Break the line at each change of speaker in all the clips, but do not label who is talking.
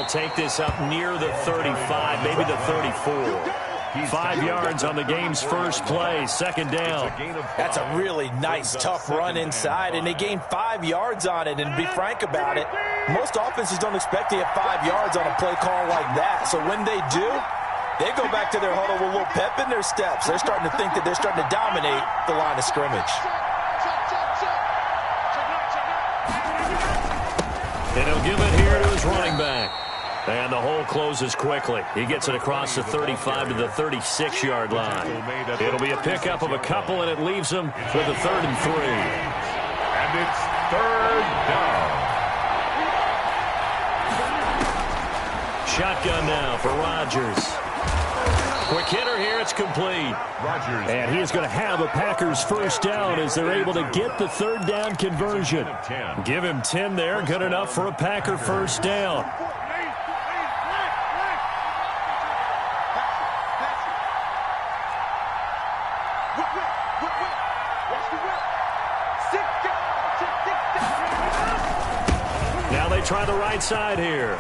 he'll take this up near the 35, maybe the 34. 5 yards on the game's first play, second down.
That's a really nice, tough run inside, and they gained 5 yards on it. And to be frank about it, most offenses don't expect to get 5 yards on a play call like that. So when they do, they go back to their huddle with a little pep in their steps. They're starting to think that they're starting to dominate the line of scrimmage.
And he'll give it here to his running back. And the hole closes quickly. He gets it across the 35 to the 36-yard line. It'll be a pickup of a couple, and it leaves him with a 3rd and 3.
And it's 3rd down.
Shotgun now for Rodgers. Quick hitter here, it's complete. And he is going to have a Packers first down as they're able to get the 3rd down conversion. Give him 10 there, good enough for a Packer first down. Now they try the right side here.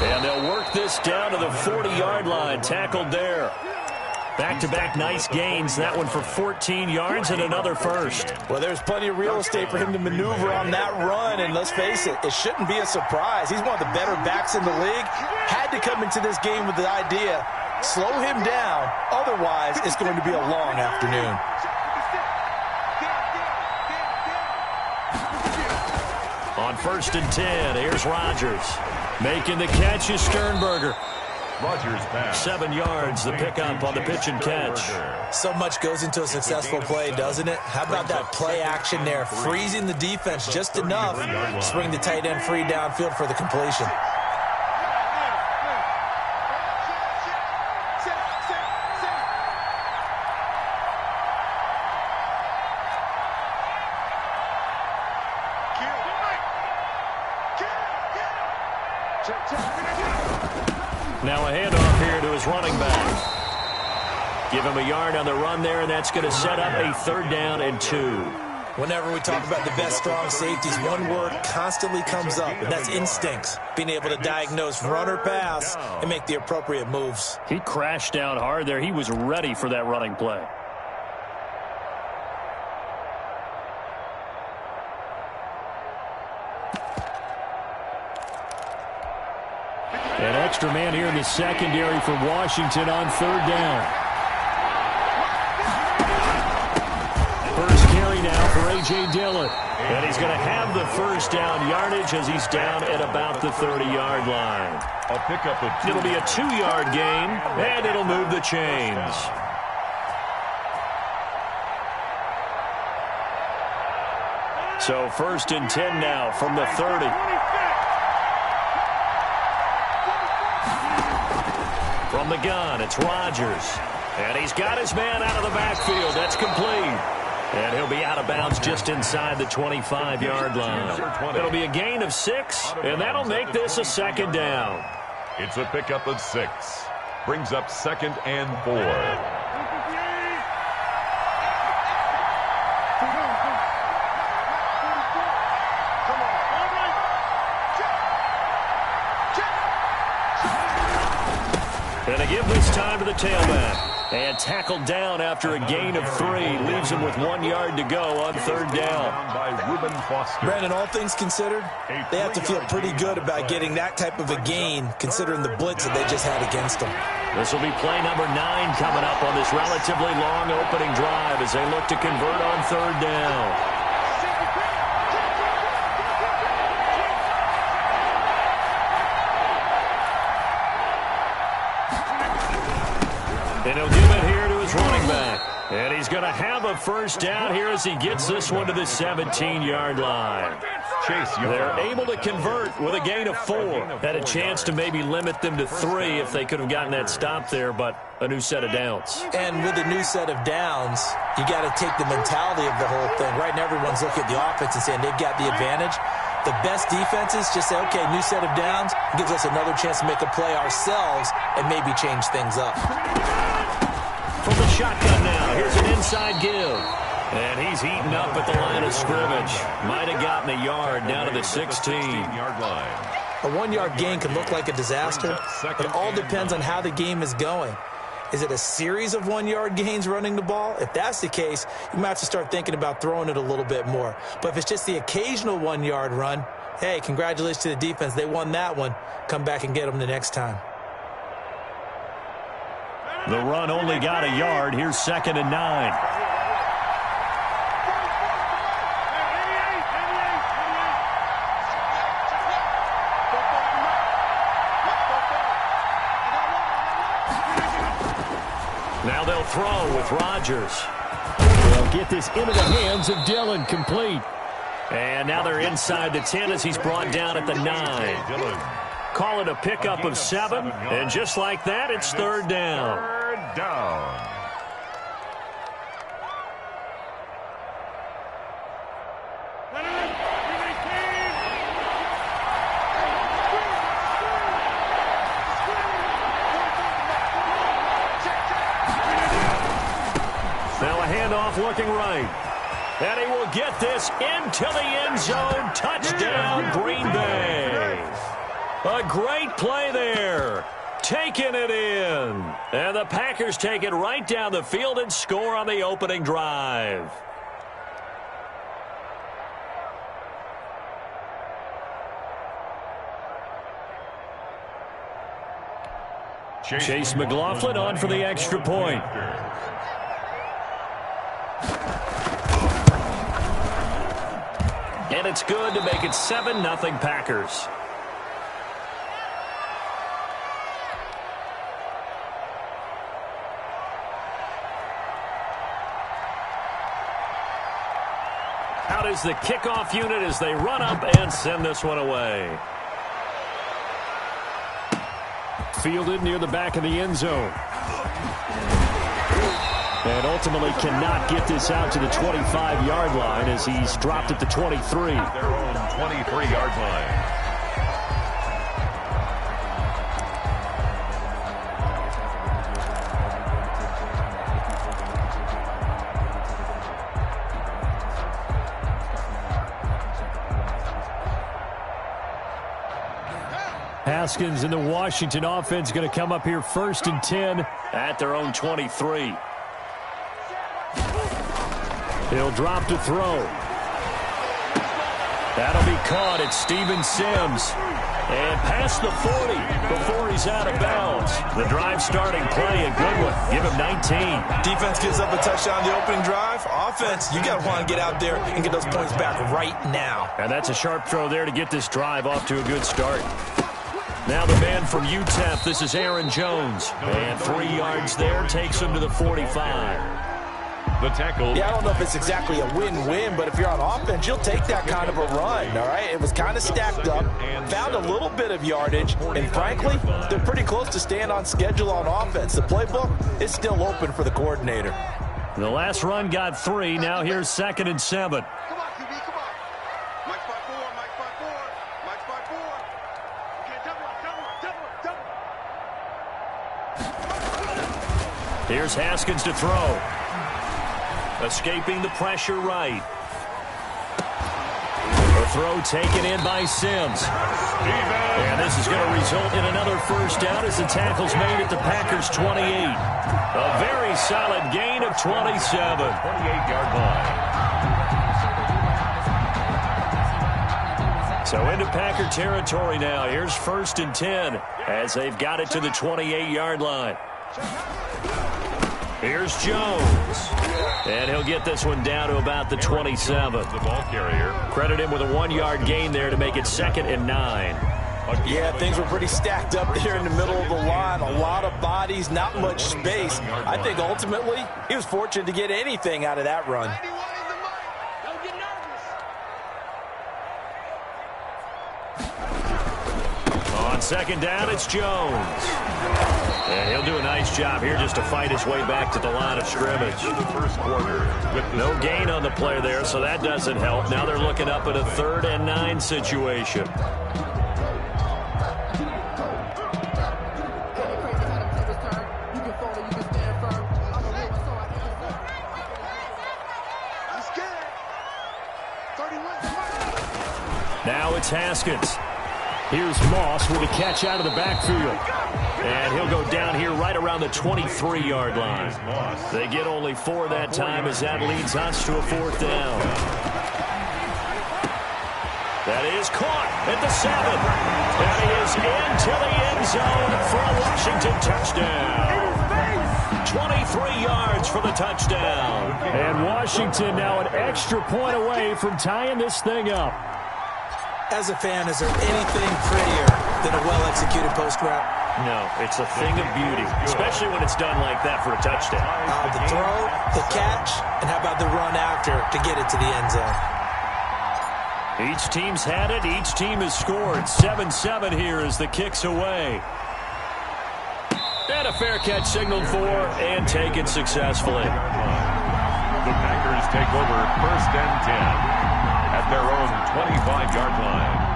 And they'll work this down to the 40-yard line. Tackled there. Back-to-back nice gains. That one for 14 yards and another first.
Well, there's plenty of real estate for him to maneuver on that run. And let's face it, it shouldn't be a surprise. He's one of the better backs in the league. Had to come into this game with the idea, slow him down. Otherwise, it's going to be a long afternoon.
On 1st and 10, here's Rodgers. Making the catch is Sternberger.
Rodgers pass.
7 yards, the pickup on the pitch and catch.
So much goes into a successful play, doesn't it? How about that play action there? Freezing the defense just enough to bring the tight end free downfield for the completion.
Now a handoff here to his running back. Give him a yard on the run there, and that's going to set up a 3rd down and 2.
Whenever we talk about the best strong safeties, one word constantly comes up, and that's instincts. Being able to diagnose run or pass and make the appropriate moves.
He crashed down hard there. He was ready for that running play. An extra man here in the secondary for Washington on 3rd down. First carry now for A.J. Dillon. And he's going to have the first down yardage as he's down at about the 30-yard line.
A pickup of 2.
It'll be a 2-yard gain, and it'll move the chains. So 1st and 10 now from the 30. From the gun, it's Rodgers. And he's got his man out of the backfield. That's complete. And he'll be out of bounds just inside the 25-yard line. It'll be a gain of 6, and that'll make this a 2nd down.
It's a pickup of 6. Brings up 2nd and 4.
And they give this time to the tailback. And tackled down after a gain of 3. Leaves him with 1 yard to go on 3rd down.
Brandon, all things considered, they have to feel pretty good about getting that type of a gain, considering the blitz that they just had against them.
This will be play number 9 coming up on this relatively long opening drive as they look to convert on 3rd down. And he'll give it here to his running back. And he's going to have a first down here as he gets this one to the 17-yard line. They're able to convert with a gain of 4. Had a chance to maybe limit them to 3 if they could have gotten that stop there, but a new set of downs.
And with a new set of downs, you got to take the mentality of the whole thing. Right now, everyone's looking at the offense and saying they've got the advantage. The best defenses just say, okay, new set of downs, gives us another chance to make a play ourselves and maybe change things up.
From the shotgun now, here's an inside give. And he's eaten up at the line of scrimmage. Might have gotten a yard down to the 16.
16-yard line.
A 1-yard gain can look like a disaster, but it all depends on how the game is going. Is it a series of 1-yard gains running the ball? If that's the case, you might have to start thinking about throwing it a little bit more. But if it's just the occasional 1-yard run, hey, congratulations to the defense. They won that one. Come back and get them the next time.
The run only got a yard. Here's 2nd and 9. Now they'll throw with Rodgers. They'll get this into the hands of Dillon, complete. And now they're inside the 10 as he's brought down at the 9. Call it a pickup of 7, and just like that, it's 3rd down.
3rd down.
Now a handoff looking right. And he will get this into the end zone. Touchdown, Green Bay. A great play there. Taking it in. And the Packers take it right down the field and score on the opening drive. Chase McLaughlin on for the extra point. And it's good to make it 7-0 Packers. Out is the kickoff unit as they run up and send this one away. Fielded near the back of the end zone. And ultimately cannot get this out to the 25-yard line as he's dropped at the 23.
Their own 23-yard line.
Haskins and the Washington offense going to come up here 1st and 10 at their own 23. He'll drop to throw. That'll be caught at Steven Sims. And past the 40 before he's out of bounds. The drive starting play, a good one. Give him 19.
Defense gives up a touchdown the opening drive. Offense, you got to want to get out there and get those points back right now.
And that's a sharp throw there to get this drive off to a good start. Now the man from UTEP, this is Aaron Jones. And 3 yards there takes him to the 45.
The tackle.
Yeah, I don't know if it's exactly a win-win, but if you're on offense, you'll take that kind of a run, all right? It was kind of stacked up, found a little bit of yardage, and frankly, they're pretty close to staying on schedule on offense. The playbook is still open for the coordinator.
The last run got 3. Now here's 2nd and 7.
Come on, QB, come on. Mike 5-4, Mike 5-4, Mike 5-4. Okay, double.
Here's Haskins to throw. Escaping the pressure right. A throw taken in by Sims. And this is going to result in another first down as the tackle's made at the Packers' 28. A very solid gain of 27.
28-yard line.
So into Packer territory now. Here's 1st and 10 as they've got it to the 28-yard line. Here's Jones. And he'll get this one down to about the 27.
The ball carrier.
Credit him with a 1-yard gain there to make it 2nd and 9.
Yeah, things were pretty stacked up there in the middle of the line. A lot of bodies, not much space. I think ultimately he was fortunate to get anything out of that run.
Don't get nervous.
On 2nd down, it's Jones. And he'll do a nice job here just to fight his way back to the line of scrimmage.
First quarter.
No gain on the play there, so that doesn't help. Now they're looking up at a 3rd and 9 situation. Now it's Haskins. Here's Moss with a catch out of the backfield. And he'll go down here right around the 23-yard line. They get only 4 that time as that leads us to a 4th down. That is caught at the 7. That is into the end zone for a Washington touchdown. 23 yards for the touchdown. And Washington now an extra point away from tying this thing up.
As a fan, is there anything prettier than a well-executed post route?
No, it's a thing of beauty, especially when it's done like that for a touchdown.
The throw, the catch, and how about the run after to get it to the end zone?
Each team's had it. Each team has scored. 7-7 here as the kick's away. And a fair catch signaled for and taken successfully.
The Packers take over 1st and 10 at their own 25-yard line.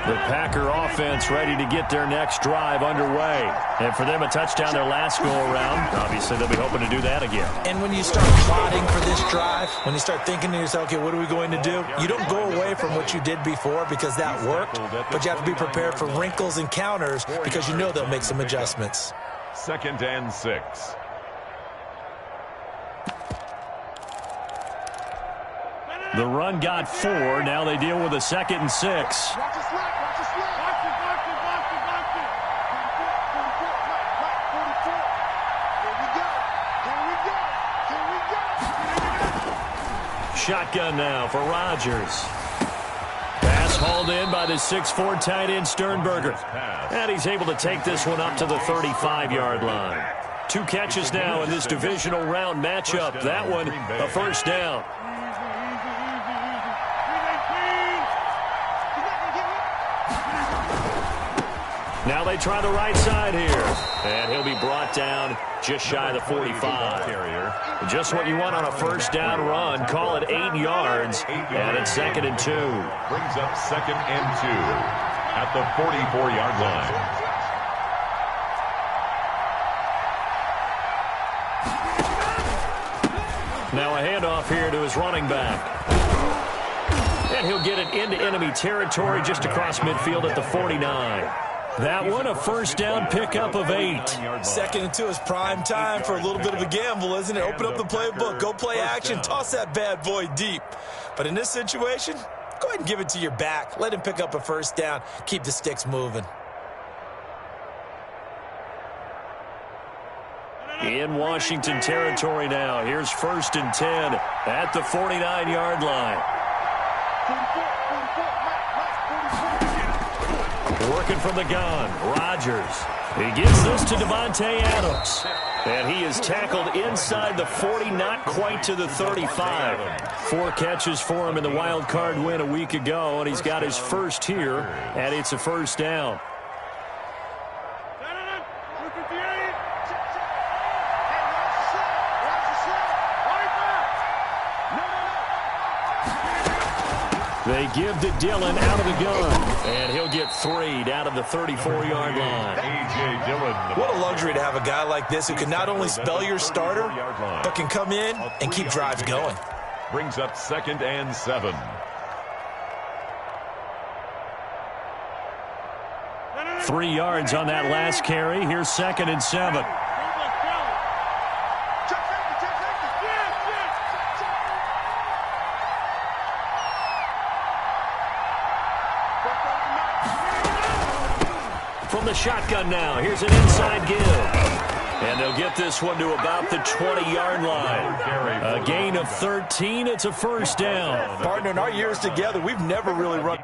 The Packer offense ready to get their next drive underway. And for them, a touchdown their last go-around. Obviously, they'll be hoping to do that again.
And when you start plotting for this drive, when you start thinking to yourself, okay, what are we going to do? You don't go away from what you did before because that worked, but you have to be prepared for wrinkles and counters because you know they'll make some adjustments.
2nd and 6.
The run got 4. Now they deal with a 2nd and 6. Shotgun now for Rodgers. Pass hauled in by the 6'4" tight end Sternberger. And he's able to take this one up to the 35-yard line. 2 catches now in this divisional round matchup. That one, a 1st down. Now they try the right side here. And he'll be brought down just shy of the 45. Just what you want on a 1st down run. Call it 8 yards. And it's 2nd and 2.
Brings up 2nd and 2 at the 44-yard line.
Now a handoff here to his running back. And he'll get it into enemy territory just across midfield at the 49. That one, a 1st down pickup of 8.
2nd and 2 is prime time for a little bit of a gamble, isn't it? Open up the playbook, go play action, toss that bad boy deep. But in this situation, go ahead and give it to your back. Let him pick up a 1st down. Keep the sticks moving.
In Washington territory now. Here's 1st and 10 at the 49-yard line. Working from the gun, Rodgers. He gives this to Devontae Adams. And he is tackled inside the 40, not quite to the 35. 4 catches for him in the wild card win a week ago, and he's got his first here, and it's a 1st down. They give to Dillon out of the gun, and he'll get 3 down to the 34-yard line.
A.J. Dillon.
What a luxury to have a guy like this who can not only spell your starter, but can come in and keep drives going.
Brings up 2nd and 7.
Three yards on that last carry. Here's 2nd and 7. From the shotgun now, here's an inside give. And they'll get this one to about the 20-yard line. A gain of 13, it's a 1st down.
Partner, in our years together, we've never really run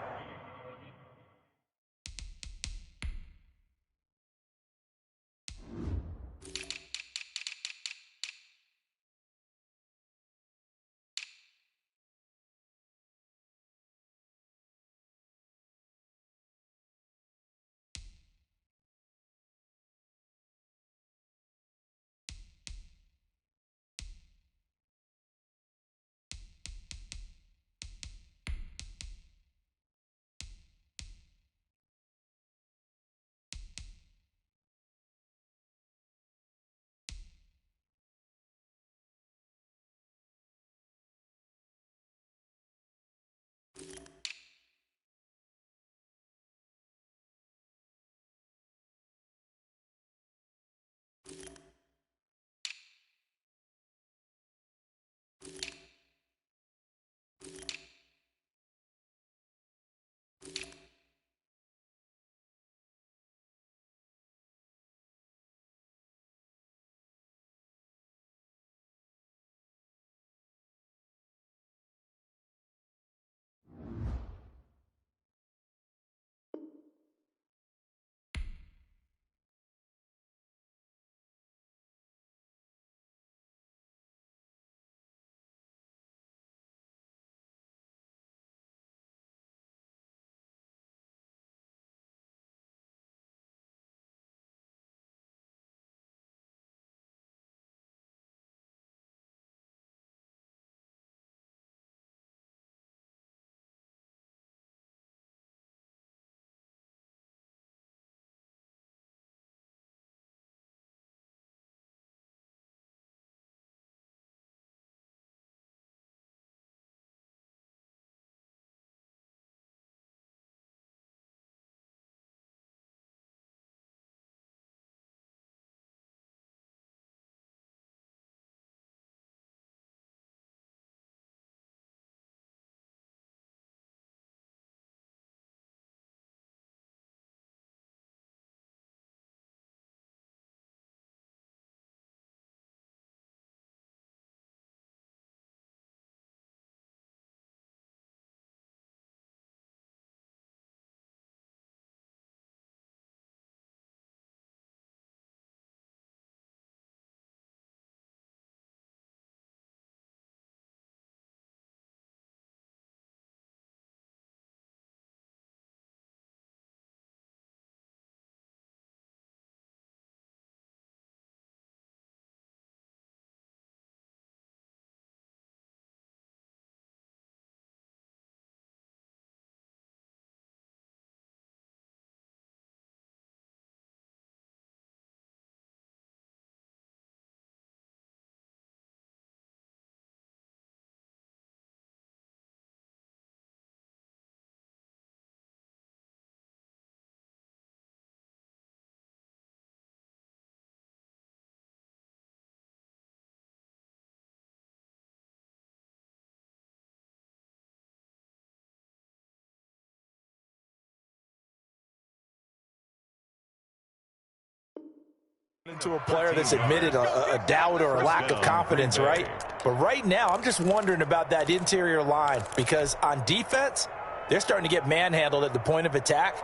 Into a player that's admitted a doubt or a lack of confidence, right? But right now, I'm just wondering about that interior line because on defense, they're starting to get manhandled at the point of attack.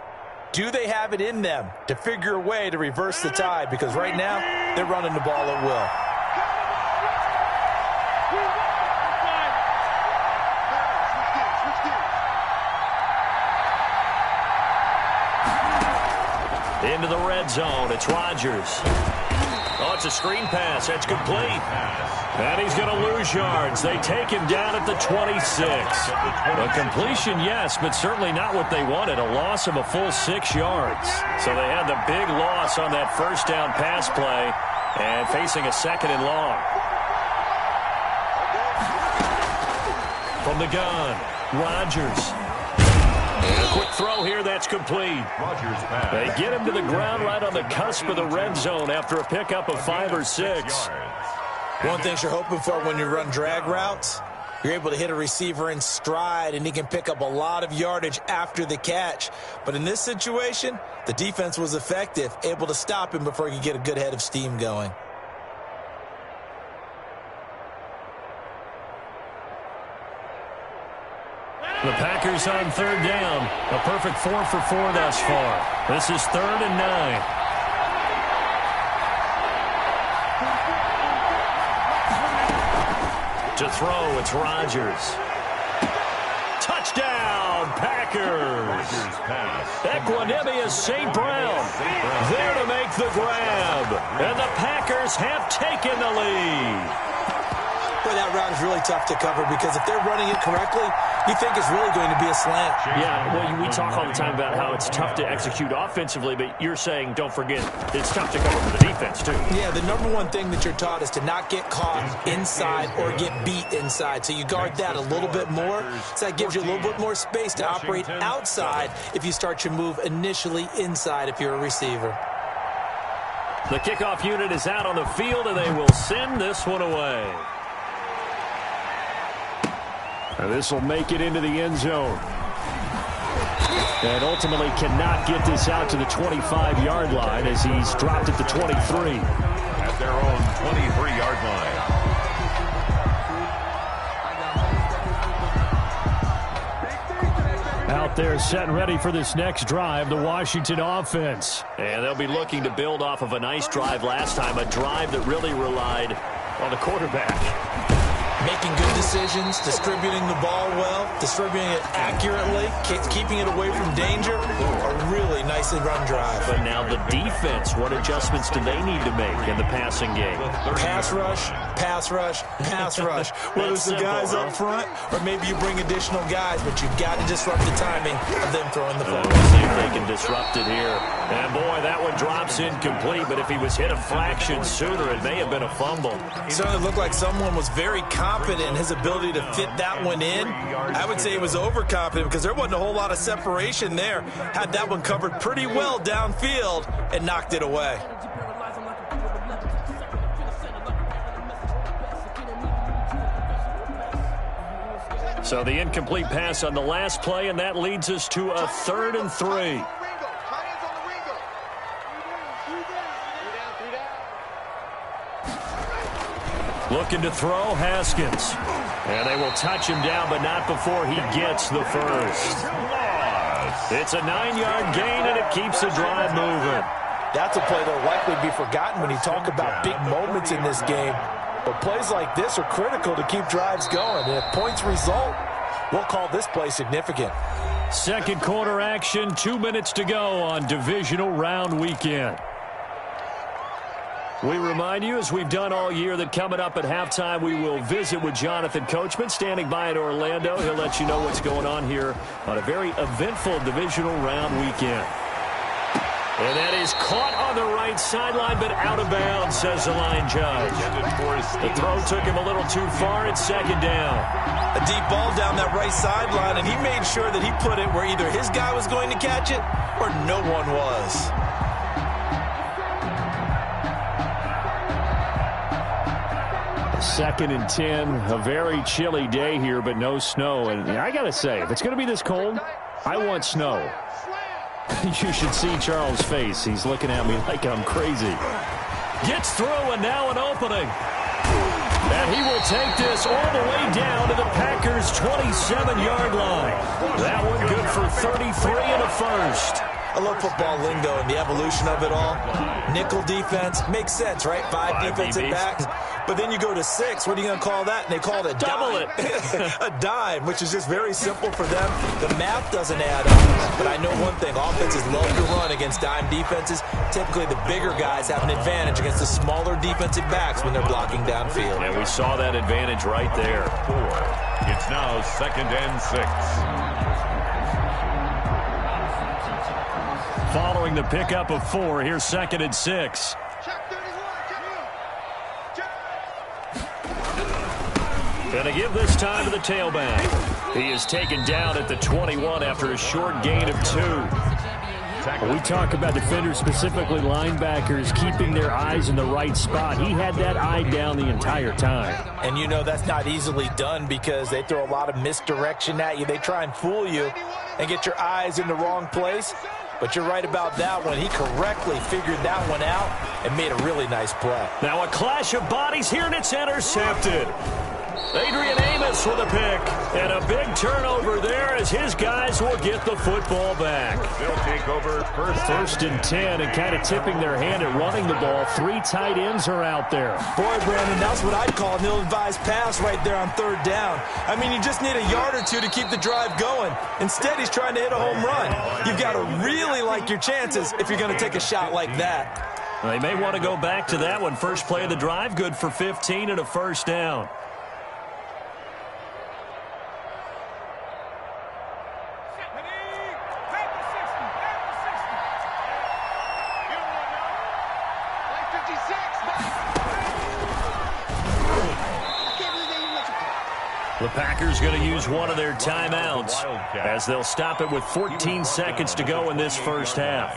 Do they have it in them to figure a way to reverse the tide? Because right now, they're running the ball at will.
Into the red zone. It's Rodgers. Oh, it's a screen pass. That's complete. And he's going to lose yards. They take him down at the 26. A completion, yes, but certainly not what they wanted. A loss of a full 6 yards. So they had the big loss on that first down pass play and facing a 2nd and long. From the gun, Rodgers. And a quick throw here, that's complete. They get him to the ground right on the cusp of the red zone after a pickup of 5 or 6.
One thing you're hoping for when you run drag routes, you're able to hit a receiver in stride, and he can pick up a lot of yardage after the catch. But in this situation, the defense was effective, able to stop him before he could get a good head of steam going.
The Packers on 3rd down. A perfect 4 for 4 thus far. This is 3rd and 9. To throw, it's Rodgers. Touchdown, Packers. Equanimeous St. Brown there to make the grab. And the Packers have taken the lead.
Boy, that route is really tough to cover because if they're running it correctly, you think it's really going to be a slant.
Yeah, well, we talk all the time about how it's tough to execute offensively, but you're saying, don't forget, it's tough to cover for the defense, too.
Yeah, the number one thing that you're taught is to not get caught inside or get beat inside. So you guard that a little bit more. So that gives you a little bit more space to operate outside if you start your move initially inside if you're a receiver.
The kickoff unit is out on the field, and they will send this one away. This will make it into the end zone. And ultimately cannot get this out to the 25-yard line as he's dropped at the 23.
At their own 23-yard line.
Out there set and ready for this next drive, the Washington offense. And they'll be looking to build off of a nice drive last time, a drive that really relied on the quarterback.
Making good decisions, distributing the ball well, distributing it accurately, keeping it away from danger. A really nicely run drive.
But now the defense, what adjustments do they need to make in the passing game?
Pass rush, pass rush, pass rush. Whether it's the guys up front or maybe you bring additional guys, but you've got to disrupt the timing of them throwing the football.
We'll see if they can disrupt it here. And boy, that one drops incomplete, but if he was hit a fraction sooner, it may have been a fumble.
It certainly looked like someone was very confident in his ability to fit that one in. I would say he was overconfident because there wasn't a whole lot of separation there. Had that one covered pretty well downfield and knocked it away.
So the incomplete pass on the last play, and that leads us to a 3rd and 3. Looking to throw, Haskins. And they will touch him down, but not before he gets the first. It's a 9-yard gain, and it keeps the drive moving.
That's a play that will likely be forgotten when you talk about big moments in this game. But plays like this are critical to keep drives going. And if points result, we'll call this play significant.
Second quarter action, 2 minutes to go on divisional round weekend. We remind you, as we've done all year, that coming up at halftime, we will visit with Jonathan Coachman, standing by in Orlando. He'll let you know what's going on here on a very eventful divisional round weekend. And that is caught on the right sideline, but out of bounds, says the line judge. The throw took him a little too far. It's 2nd down.
A deep ball down that right sideline, and he made sure that he put it where either his guy was going to catch it or no one was.
2nd and 10, a very chilly day here, but no snow. And I got to say, if it's going to be this cold, I want snow. You should see Charles' face. He's looking at me like I'm crazy. Gets through, and now an opening. And he will take this all the way down to the Packers' 27-yard line. That one good for 33 and a first.
I love football lingo and the evolution of it all. Nickel defense makes sense, right? Five defensive backs. But then you go to 6. What are you going to call that? And they call it a
double
dime.
it.
A dime, which is just very simple for them. The math doesn't add up. But I know one thing. Offenses love to run against dime defenses. Typically, the bigger guys have an advantage against the smaller defensive backs when they're blocking downfield.
And we saw that advantage right there.
4. It's now 2nd and 6.
Following the pickup of 4, here's 2nd and 6. And to give this time to the tailback. He is taken down at the 21 after a short gain of 2.
We talk about defenders, specifically linebackers, keeping their eyes in the right spot. He had that eye down the entire time.
And you know that's not easily done because they throw a lot of misdirection at you. They try and fool you and get your eyes in the wrong place. But you're right about that one. He correctly figured that one out and made a really nice play.
Now a clash of bodies here, and it's intercepted. Adrian Amos with a pick. And a big turnover there as his guys will get the football back.
They'll take over
First and 10, and kind of tipping their hand at running the ball. 3 tight ends are out there.
Boy, Brandon, that's what I'd call an ill-advised pass right there on 3rd down. I mean, you just need a yard or 2 to keep the drive going. Instead, he's trying to hit a home run. You've got to really like your chances if you're going to take a shot like that.
They may want to go back to that one. First play of the drive, good for 15 and a first down. The Packers going to use one of their timeouts as they'll stop it with 14 seconds to go in this first half.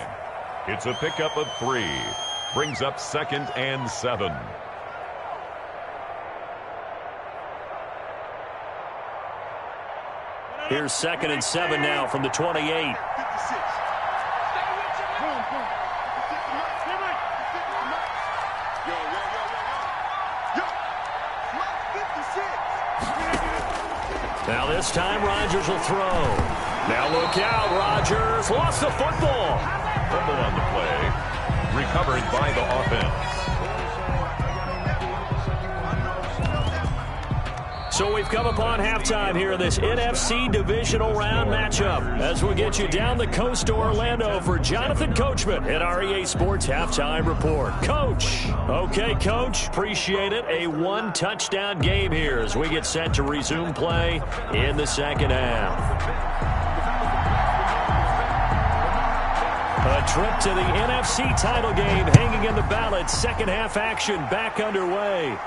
It's a pickup of 3. Brings up 2nd and 7.
Here's 2nd and 7 now from the 28. Now this time Rodgers will throw. Now look out, Rodgers lost the football.
Fumble on the play. Recovered by the offense.
So we've come upon halftime here in this NFC divisional round matchup as we get you down the coast to Orlando for Jonathan Coachman at our EA Sports Halftime Report. Coach. Okay, Coach. Appreciate it. A 1-touchdown game here as we get set to resume play in the second half. A trip to the NFC title game hanging in the balance. Second half action back underway.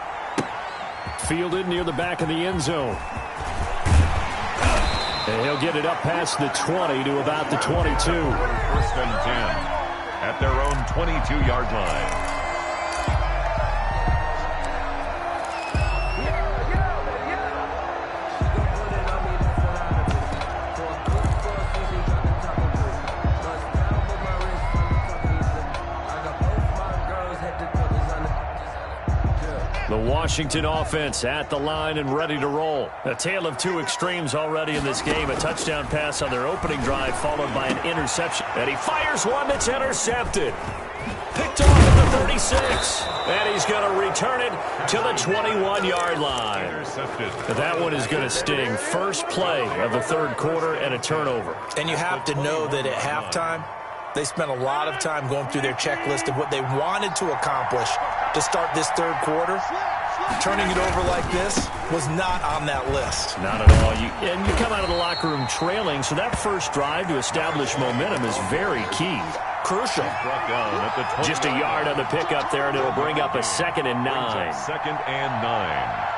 Fielded near the back of the end zone. And he'll get it up past the 20 to about the 22.
1st and 10 at their own 22-yard line.
The Washington offense at the line and ready to roll. A tale of 2 extremes already in this game. A touchdown pass on their opening drive followed by an interception. And he fires one that's intercepted. Picked off at the 36. And he's going to return it to the 21-yard line.
Intercepted.
That one is going to sting. First play of the 3rd quarter and a turnover.
And you have to know that at halftime, they spent a lot of time going through their checklist of what they wanted to accomplish to start this 3rd quarter. Turning it over like this was not on that list.
Not at all. And you come out of the locker room trailing, so that first drive to establish momentum is very key. Crucial. Just a yard on the pickup there, and it'll bring up a 2nd and 9.
2nd and 9.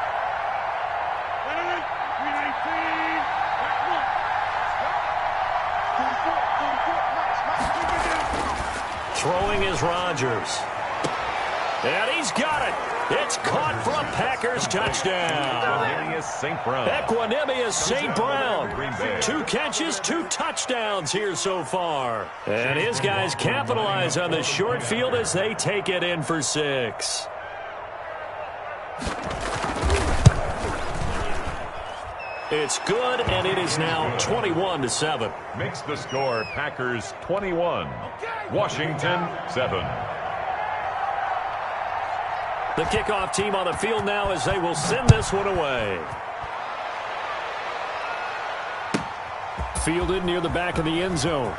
Throwing is Rodgers. And he's got it. It's caught for a Packers touchdown.
St. Brown.
Equanimous St. Brown. 2 catches, 2 touchdowns here so far. And his guys capitalize on the short field as they take it in for 6. It's good, and it is now 21-7.
Makes the score Packers 21, Washington 7.
The kickoff team on the field now as they will send this one away. Fielded near the back of the end zone.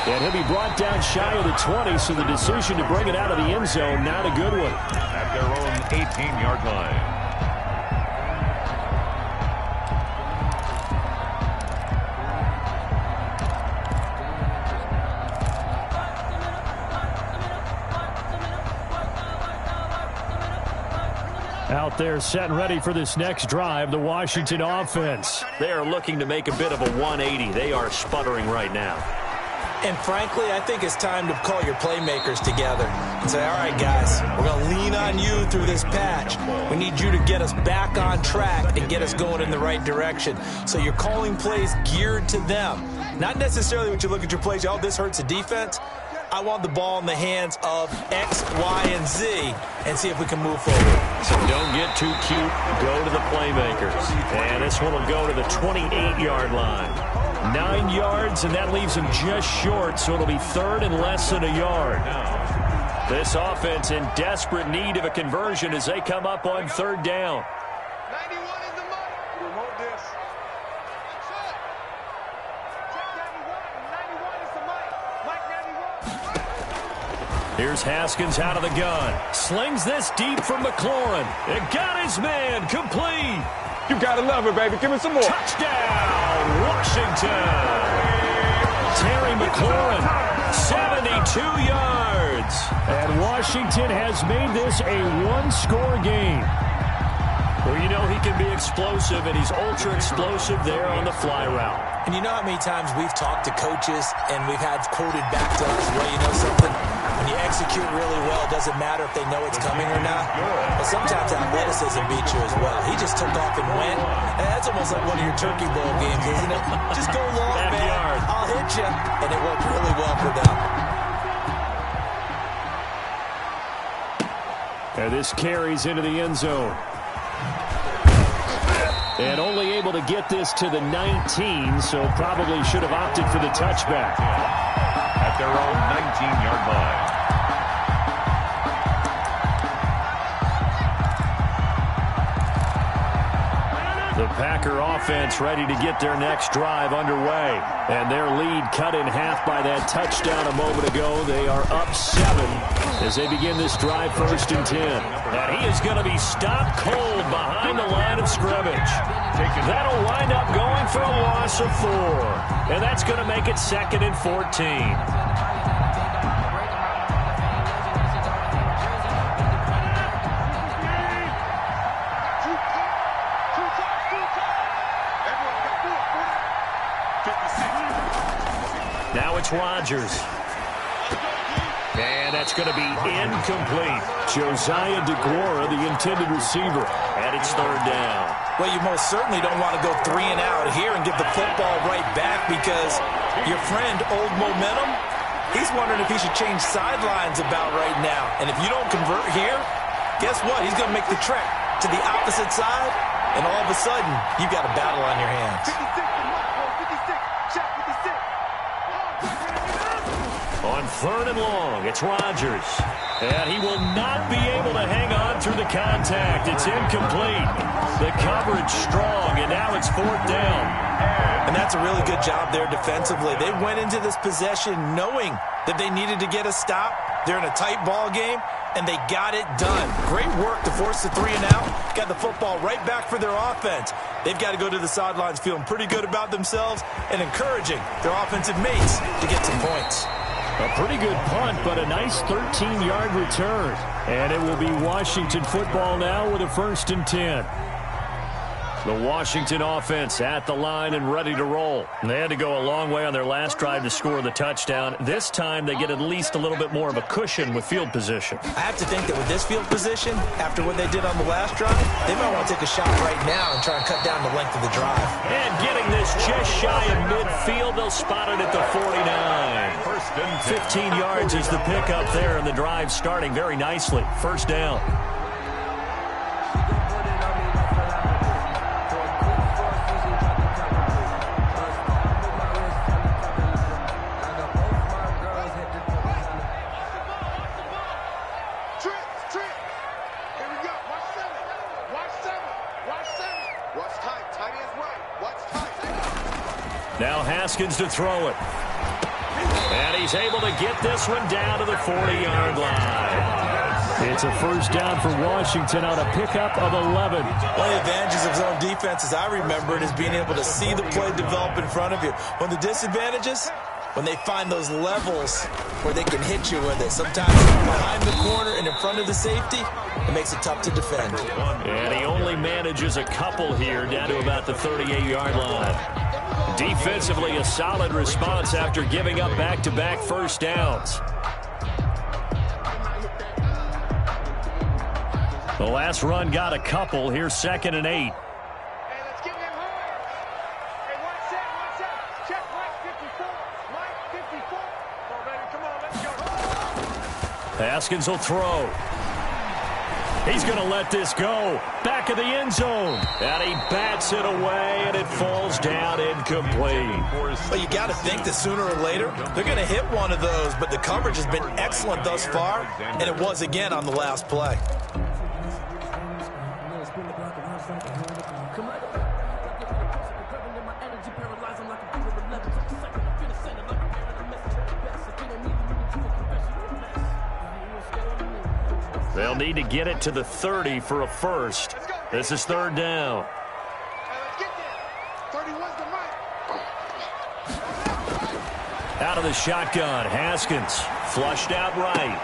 And he'll be brought down shy of the 20, so the decision to bring it out of the end zone, not a good one.
At their own 18-yard line.
Out there set and ready for this next drive, the Washington offense.
They are looking to make a bit of a 180. They are sputtering right now.
And frankly, I think it's time to call your playmakers together and say, all right, guys, we're going to lean on you through this patch. We need you to get us back on track and get us going in the right direction. So you're calling plays geared to them. Not necessarily when you look at your plays, oh, this hurts the defense. I want the ball in the hands of X, Y, and Z and see if we can move forward.
So don't get too cute. Go to the playmakers. And this one will go to the 28-yard line. 9 yards, and that leaves him just short, so it'll be third and less than a yard. This offense in desperate need of a conversion as they come up on third down.
91 is the money. We'll hold this. Check 91 is the mic. Mike 91.
Here's Haskins out of the gun. Slings this deep from McLaurin. It got his man complete.
You gotta love it, baby. Give me some more.
Touchdown, Washington. Terry McLaurin, 72 yards.
And Washington has made this a one-score game.
Well, you know he can be explosive, and he's ultra-explosive there on the fly route.
And you know how many times we've talked to coaches and we've had quoted back to us, well, you know something? When you execute really well, it doesn't matter if they know it's coming or not. But sometimes athleticism beats you as well. He just took off and went. And that's almost like one of your Turkey Bowl games, isn't it? Just go long, man.
Backyard.
I'll hit you. And it worked really well for them.
And this carries into the end zone. And only able to get this to the 19, so probably should have opted for the touchback.
At their own 19-yard line.
The Packer offense ready to get their next drive underway. And their lead cut in half by that touchdown a moment ago. They are up 7 as they begin this drive, 1st and 10. And he is going to be stopped cold behind the line of scrimmage. That'll wind up going for a loss of 4. And that's going to make it 2nd and 14. Now it's Rodgers. And that's going to be incomplete. Josiah DeGuara, the intended receiver. And it's 3rd down.
Well, you most certainly don't want to go 3 and out here and give the football right back because your friend, Old Momentum, he's wondering if he should change sidelines about right now. And if you don't convert here, guess what? He's going to make the trek to the opposite side, and all of a sudden, you've got a battle on your hands.
56 to Mike, 56. Check 56.
On 3rd and long, it's Rodgers. And he will not be able to hang on through the contact. It's incomplete. The coverage strong, and now it's 4th down.
And that's a really good job there defensively. They went into this possession knowing that they needed to get a stop. They're in a tight ball game, and they got it done. Great work to force the 3 and out. Got the football right back for their offense. They've got to go to the sidelines feeling pretty good about themselves and encouraging their offensive mates to get some points.
A pretty good punt, but a nice 13-yard return. And it will be Washington football now with a 1st and 10.
The Washington offense at the line and ready to roll. And they had to go a long way on their last drive to score the touchdown. This time they get at least a little bit more of a cushion with field position.
I have to think that with this field position, after what they did on the last drive, they might want to take a shot right now and try and cut down the length of the drive.
And getting this just shy of midfield, they'll spot it at the 49. 15 yards is the pickup there, and the drive starting very nicely. First down. Now Haskins to throw it. And he's able to get this one down to the 40-yard line.
It's a first down for Washington on a pickup of 11.
One of the advantages of zone defense, as I remember it, is being able to see the play develop in front of you. One of the disadvantages, when they find those levels where they can hit you with it. Sometimes behind the corner and in front of the safety, it makes it tough to defend.
And he only manages a couple here down to about the 38-yard line. Defensively, a solid response after giving up back-to-back first downs. The last run got a couple. Here's 2nd and 8.
Hey, let's get him hard. Hey, watch that. Check Mike 54. Come on, baby. Come on, let's go.
Haskins will throw. He's going to let this go. Back of the end zone. And he bats it away, and it falls down incomplete.
Well, you got to think that sooner or later, they're going to hit one of those, but the coverage has been excellent thus far, and it was again on the last play.
They'll need to get it to the 30 for a first. This is 3rd down. Out of the shotgun, Haskins flushed out right.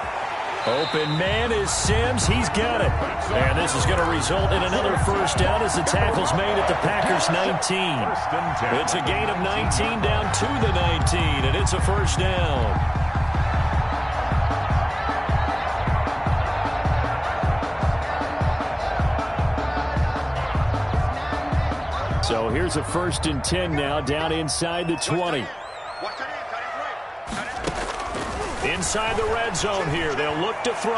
Open man is Sims. He's got it. And this is going to result in another first down as the tackle's made at the Packers' 19. It's a gain of 19 down to the 19, and it's a first down.
So here's a 1st and 10 now, down inside the 20.
Inside the red zone here, they'll look to throw.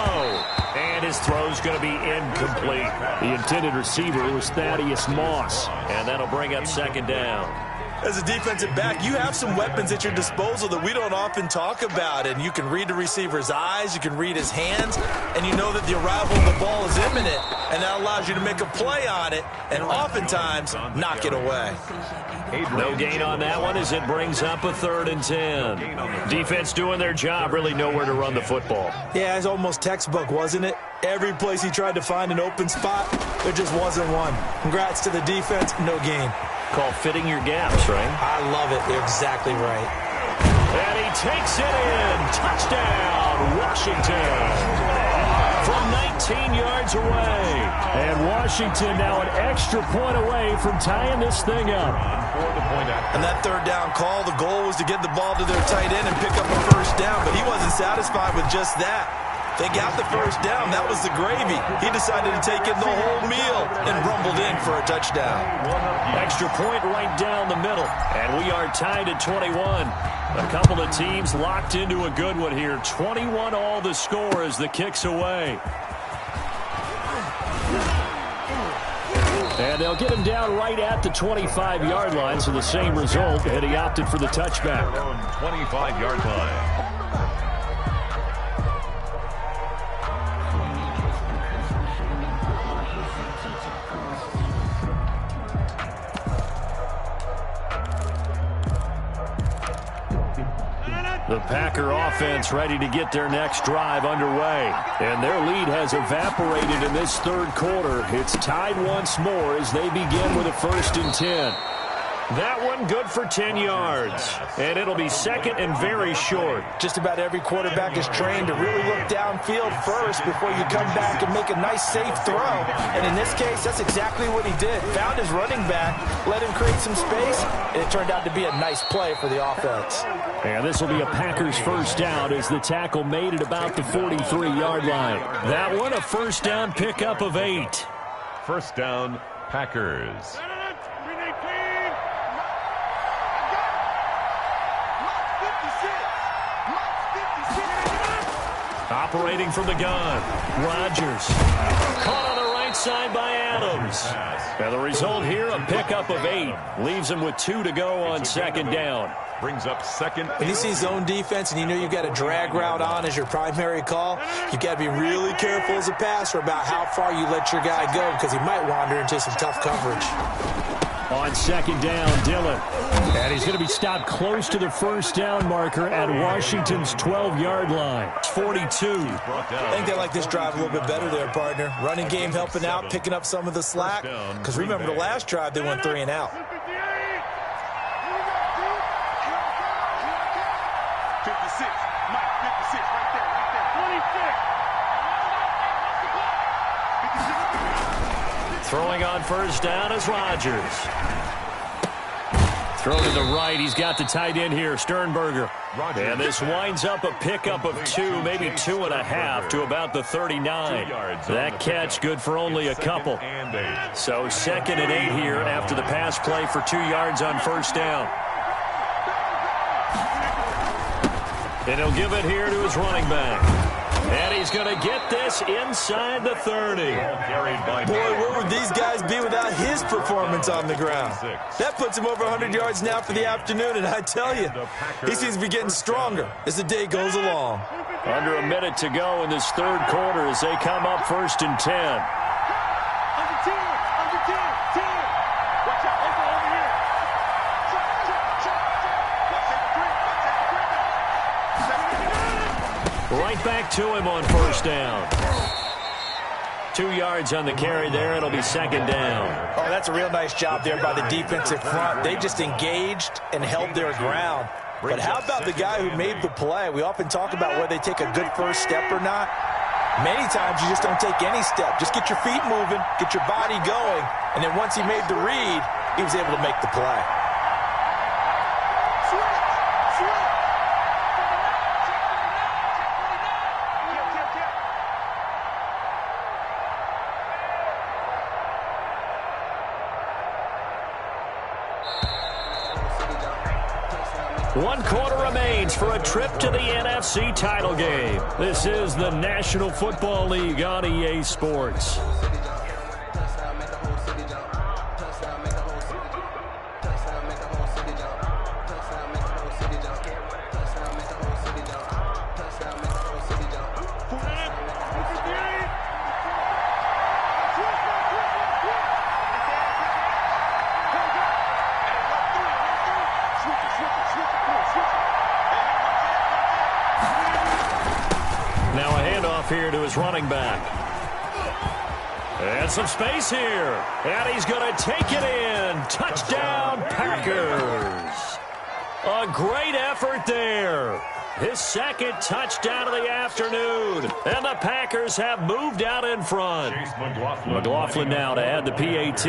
And his throw's going to be incomplete.
The intended receiver was Thaddeus Moss.
And that'll bring up 2nd down.
As a defensive back, you have some weapons at your disposal that we don't often talk about. And you can read the receiver's eyes, you can read his hands, and you know that the arrival of the ball is imminent. And that allows you to make a play on it and oftentimes knock it away.
No gain on that one as it brings up a 3rd and 10. Defense doing their job, really nowhere to run the football.
Yeah, it's almost textbook, wasn't it? Every place he tried to find an open spot, there just wasn't one. Congrats to the defense, no gain.
Called fitting your gaps, right?
I love it. You're exactly right.
And he takes it in. Touchdown, Washington. From 19 yards away.
And Washington now an extra point away from tying this thing up.
And that 3rd down call, the goal was to get the ball to their tight end and pick up a first down, but he wasn't satisfied with just that. They got the first down. That was the gravy. He decided to take in the whole meal and rumbled in for a touchdown.
Extra point right down the middle. And we are tied at 21. A couple of teams locked into a good one here. 21 all the score as the kick's away.
And they'll get him down right at the 25-yard line, so the same result, and he opted for the touchback.
25-yard line.
The Packer offense ready to get their next drive underway. And their lead has evaporated in this 3rd quarter. It's tied once more as they begin with a 1st and 10. That one good for 10 yards. And it'll be second and very short.
Just about every quarterback is trained to really look downfield first before you come back and make a nice, safe throw. And in this case, that's exactly what he did. Found his running back, let him create some space, and it turned out to be a nice play for the offense.
And this will be a Packers first down as the tackle made at about the 43-yard line.
That one a first down pickup of 8.
First down, Packers.
Operating from the gun, Rodgers. Caught on the right side by Adams. And the result here, a pickup of 8. Leaves him with 2 to go on second down.
Brings up second.
When you see zone defense and you know you've got a drag route on as your primary call, you've got to be really careful as a passer about how far you let your guy go because he might wander into some tough coverage.
On second down, Dillon. And he's going to be stopped close to the first down marker at Washington's 12-yard line.
42.
I think they like this drive a little bit better there, partner. Running game helping out, picking up some of the slack. Because remember, the last drive, they went 3 and out.
56, Mike, 56, right there, 26.
Throwing on first down is Rodgers. Throw to the right. He's got the tight end here, Sternberger. And this winds up a pickup of 2, maybe 2.5 to about the 39. That catch good for only a couple. So second and 8 here after the pass play for 2 yards on first down. And he'll give it here to his running back. And he's going to get this inside the 30.
Boy, where would these guys be without his performance on the ground? That puts him over 100 yards now for the afternoon, and I tell you, he seems to be getting stronger as the day goes along.
Under a minute to go in this third quarter as they come up first and 10.
Under 10, 10. Watch out, over here.
Right back to him on first down. 2 yards on the carry there. It'll be second down.
Oh, that's a real nice job there by the defensive front. They just engaged and held their ground. But how about the guy who made the play? We often talk about whether they take a good first step or not. Many times you just don't take any step. Just get your feet moving, get your body going, and then once he made the read, he was able to make the play.
One quarter remains for a trip to the NFC title game. This is the National Football League on EA Sports. Now a handoff here to his running back. And some space here. And he's going to take it in. Touchdown, Packers. A great effort there. His second touchdown of the afternoon. And the Packers have moved out in front. McLaughlin now to add the PAT.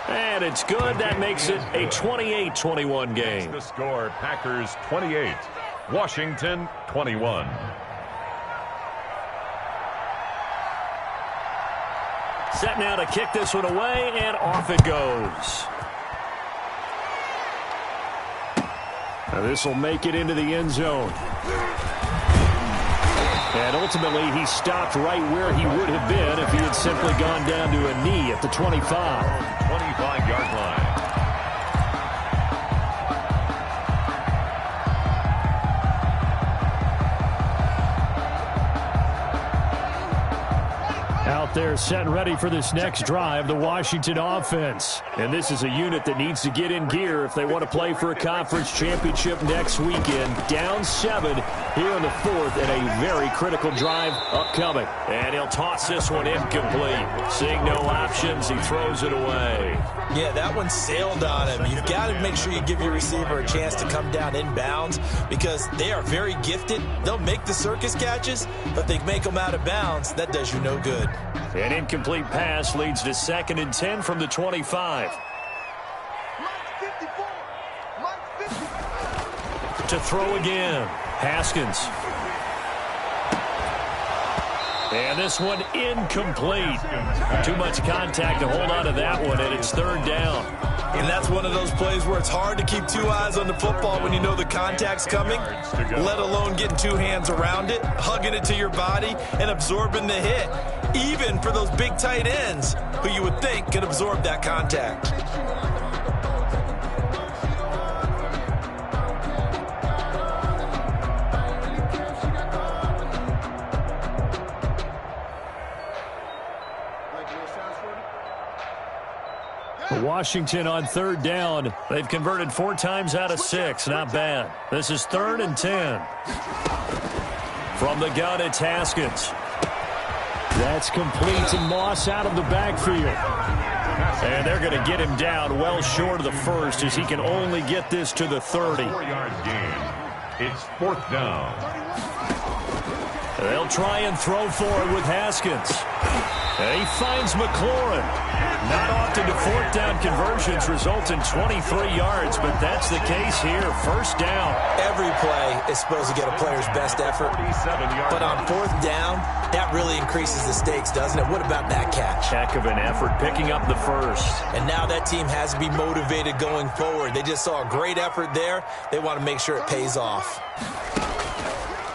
And it's good. That makes it a 28-21 game.
The score, Packers 28, Washington 21.
Set now to kick this one away, and off it goes.
Now this will make it into the end zone. And ultimately, he stopped right where he would have been if he had simply gone down to a knee at the 25.
25-yard line.
Out there set and ready for this next drive, the Washington offense. And this is a unit that needs to get in gear if they want to play for a conference championship next weekend. Down 7 here in the fourth and a very critical drive upcoming.
And he'll toss this one incomplete. Seeing no options, he throws it away.
Yeah, that one sailed on him. You've got to make sure you give your receiver a chance to come down inbounds because they are very gifted. They'll make the circus catches, but they make them out of bounds. That does you no good.
An incomplete pass leads to 2nd and 10 from the 25. To throw again, Haskins. And this one incomplete. Too much contact to hold on to that one, and it's 3rd down.
And that's one of those plays where it's hard to keep 2 eyes on the football when you know the contact's coming, let alone getting 2 hands around it, hugging it to your body, and absorbing the hit, even for those big tight ends who you would think can absorb that contact.
Washington on 3rd down. They've converted 4 times out of 6. Not bad. This is 3rd and 10. From the gun, it's Haskins.
That's complete to Moss out of the backfield.
And they're going to get him down well short of the first as he can only get this to the 30.
4-yard gain. It's 4th down.
They'll try and throw for it with Haskins. And he finds McLaurin. Not often do 4th down conversions result in 23 yards, but that's the case here. 1st down.
Every play is supposed to get a player's best effort. But on 4th down, that really increases the stakes, doesn't it? What about that catch?
Heck of an effort picking up the first.
And now that team has to be motivated going forward. They just saw a great effort there. They want to make sure it pays off.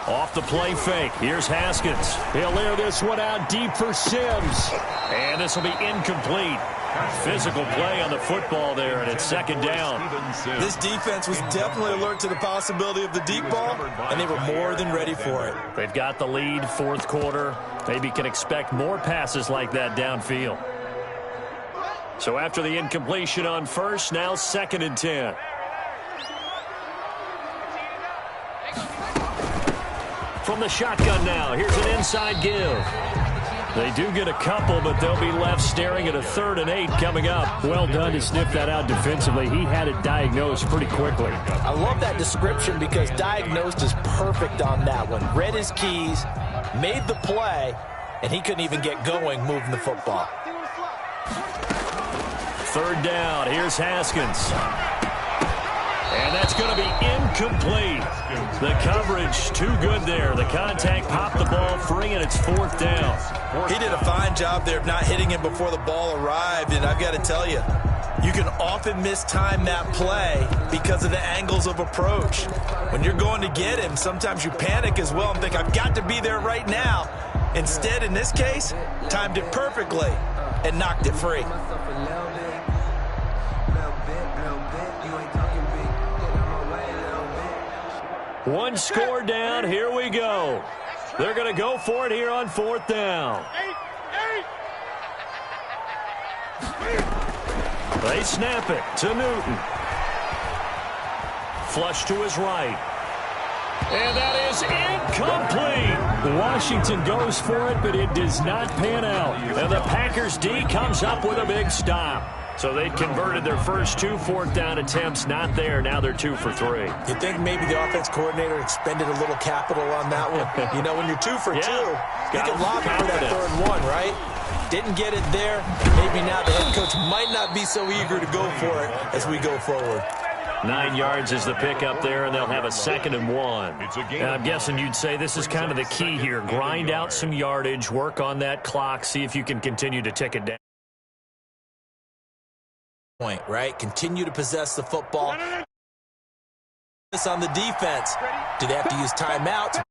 Off the play fake. Here's Haskins.
He'll air this one out deep for Sims.
And this will be incomplete. Physical play on the football there, and it's 2nd down.
This defense was definitely alert to the possibility of the deep ball, and they were more than ready for it.
They've got the lead, 4th quarter. Maybe can expect more passes like that downfield. So after the incompletion on 1st, now 2nd and 10. From the shotgun now, here's an inside give. They do get a couple, but they'll be left staring at a 3rd and 8 coming up.
Well done to sniff that out defensively. He had it diagnosed pretty quickly.
I love that description because diagnosed is perfect on that one. Read his keys, made the play, and he couldn't even get going moving the football.
3rd down, here's Haskins. And that's going to be incomplete. The coverage too good there. The contact popped the ball free, and it's 4th down.
He did a fine job there of not hitting him before the ball arrived, and I've got to tell you, you can often mistime that play because of the angles of approach. When you're going to get him, sometimes you panic as well and think, I've got to be there right now. Instead, in this case, timed it perfectly and knocked it free.
One score down. Here we go. They're going to go for it here on 4th down. They snap it to Newton. Flush to his right. And that is incomplete.
Washington goes for it, but it does not pan out.
And the Packers D comes up with a big stop. So they converted their first 2 4th down attempts. Not there. Now they're 2 for 3.
You think maybe the offense coordinator expended a little capital on that one? You know, when you're 2 for 2, you can lob it for that 3rd one, right? Didn't get it there. Maybe now the head coach might not be so eager to go for it as we go forward.
9 yards is the pickup there, and they'll have a 2nd and 1. And I'm guessing you'd say this is kind of the key here. Grind out some yardage, work on that clock, see if you can continue to tick it down.
Point, right? Continue to possess the football. This on the defense. Do they have to use timeouts?